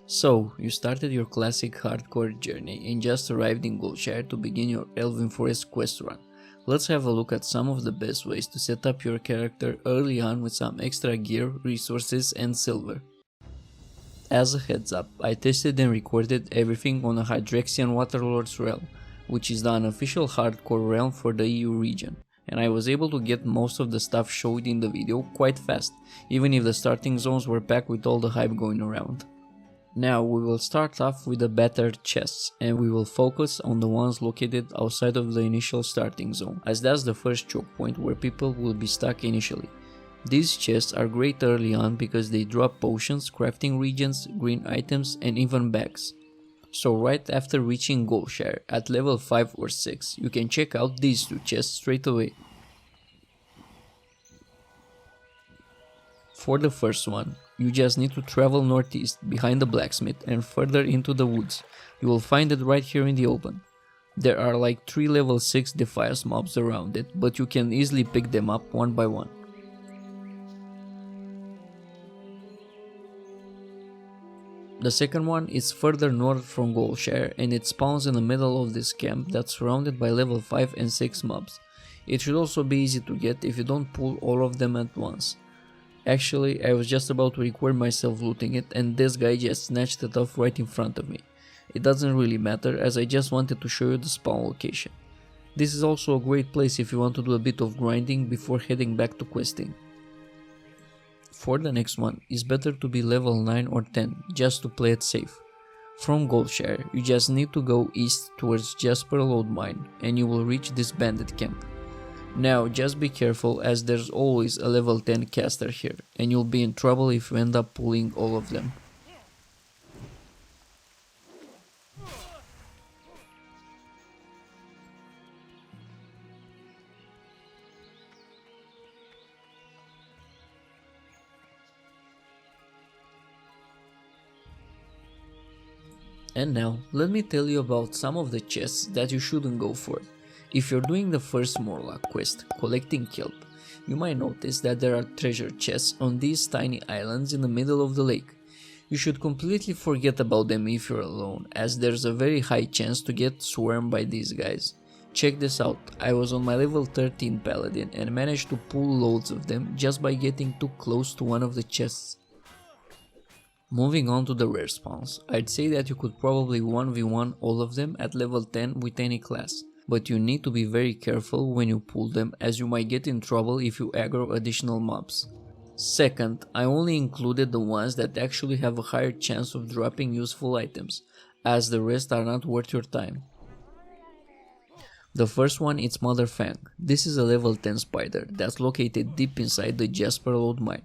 So, you started your classic hardcore journey and just arrived in Goldshire to begin your Elwynn Forest quest run. Let's have a look at some of the best ways to set up your character early on with some extra gear, resources and silver. As a heads up, I tested and recorded everything on a Hydrexian Waterlord's realm, which is the unofficial hardcore realm for the EU region, and I was able to get most of the stuff showed in the video quite fast, even if the starting zones were packed with all the hype going around. Now we will start off with the battered chests, and we will focus on the ones located outside of the initial starting zone, as that's the first choke point where people will be stuck initially. These chests are great early on because they drop potions, crafting regions, green items and even bags. So right after reaching Goldshire at level 5 or 6, you can check out these two chests straight away. For the first one, you just need to travel northeast behind the blacksmith and further into the woods. You will find it right here in the open. There are like 3 level 6 Defias mobs around it, but you can easily pick them up one by one. The second one is further north from Goldshire and it spawns in the middle of this camp that's surrounded by level 5 and 6 mobs. It should also be easy to get if you don't pull all of them at once. Actually, I was just about to record myself looting it and this guy just snatched it off right in front of me. It doesn't really matter as I just wanted to show you the spawn location. This is also a great place if you want to do a bit of grinding before heading back to questing. For the next one, it's better to be level 9 or 10 just to play it safe. From Goldshire, you just need to go east towards Jasper Lode Mine and you will reach this bandit camp. Now just be careful as there's always a level 10 caster here and you'll be in trouble if you end up pulling all of them. And now, let me tell you about some of the chests that you shouldn't go for. If you're doing the first Morlock quest, collecting kelp, you might notice that there are treasure chests on these tiny islands in the middle of the lake. You should completely forget about them if you're alone, as there's a very high chance to get swarmed by these guys. Check this out, I was on my level 13 paladin and managed to pull loads of them just by getting too close to one of the chests. Moving on to the rare spawns, I'd say that you could probably 1v1 all of them at level 10 with any class, but you need to be very careful when you pull them as you might get in trouble if you aggro additional mobs. Second, I only included the ones that actually have a higher chance of dropping useful items, as the rest are not worth your time. The first one is Mother Fang. This is a level 10 spider that's located deep inside the Jasper Lode Mine.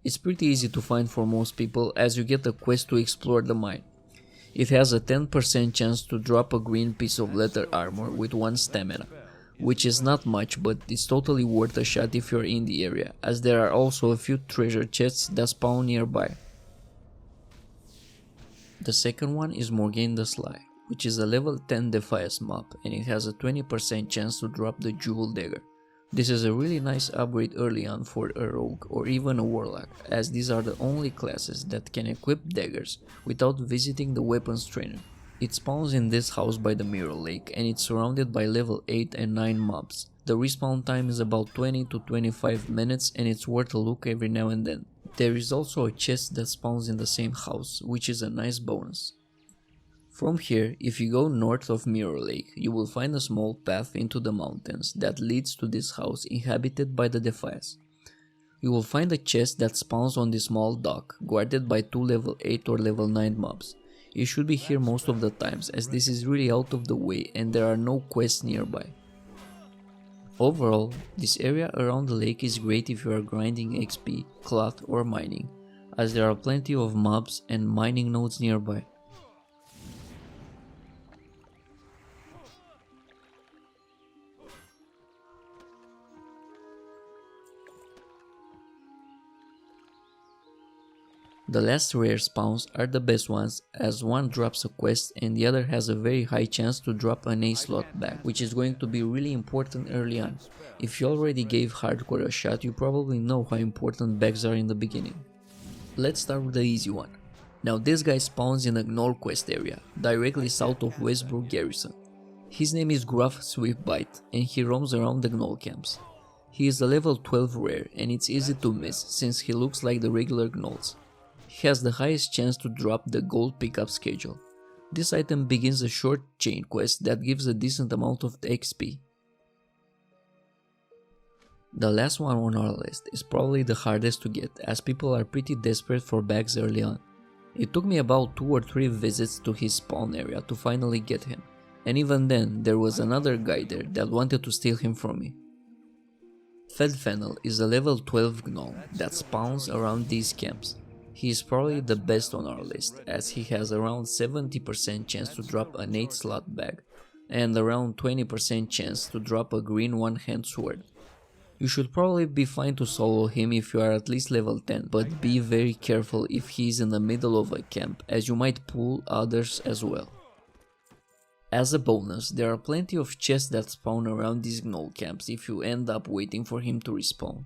It's pretty easy to find for most people as you get a quest to explore the mine. It has a 10% chance to drop a green piece of leather armor with 1 stamina, which is not much but it's totally worth a shot if you're in the area, as there are also a few treasure chests that spawn nearby. The second one is Morgaine the Sly, which is a level 10 Defias mob and it has a 20% chance to drop the Jewel Dagger. This is a really nice upgrade early on for a rogue or even a warlock, as these are the only classes that can equip daggers without visiting the weapons trainer. It spawns in this house by the Mirror Lake and it's surrounded by level 8 and 9 mobs. The respawn time is about 20 to 25 minutes and it's worth a look every now and then. There is also a chest that spawns in the same house, which is a nice bonus. From here, if you go north of Mirror Lake, you will find a small path into the mountains that leads to this house inhabited by the Defias. You will find a chest that spawns on this small dock, guarded by 2 level 8 or level 9 mobs. You should be here most of the times as this is really out of the way and there are no quests nearby. Overall, this area around the lake is great if you are grinding XP, cloth or mining, as there are plenty of mobs and mining nodes nearby. The last rare spawns are the best ones, as one drops a quest and the other has a very high chance to drop an A slot bag, which is going to be really important early on. If you already gave hardcore a shot, you probably know how important bags are in the beginning. Let's start with the easy one. Now this guy spawns in a Gnoll quest area, directly south of Westbrook Garrison. His name is Gruff Swiftbite and he roams around the Gnoll camps. He is a level 12 rare and it's easy to miss since he looks like the regular Gnolls. He has the highest chance to drop the gold pickup schedule. This item begins a short chain quest that gives a decent amount of XP. The last one on our list is probably the hardest to get as people are pretty desperate for bags early on. It took me about 2 or 3 visits to his spawn area to finally get him, and even then there was another guy there that wanted to steal him from me. Fedfennel is a level 12 Gnoll that spawns around these camps. He is probably the best on our list as he has around 70% chance to drop an 8 slot bag and around 20% chance to drop a green one-hand sword. You should probably be fine to solo him if you are at least level 10, but be very careful if he is in the middle of a camp as you might pull others as well. As a bonus, there are plenty of chests that spawn around these Gnoll camps if you end up waiting for him to respawn.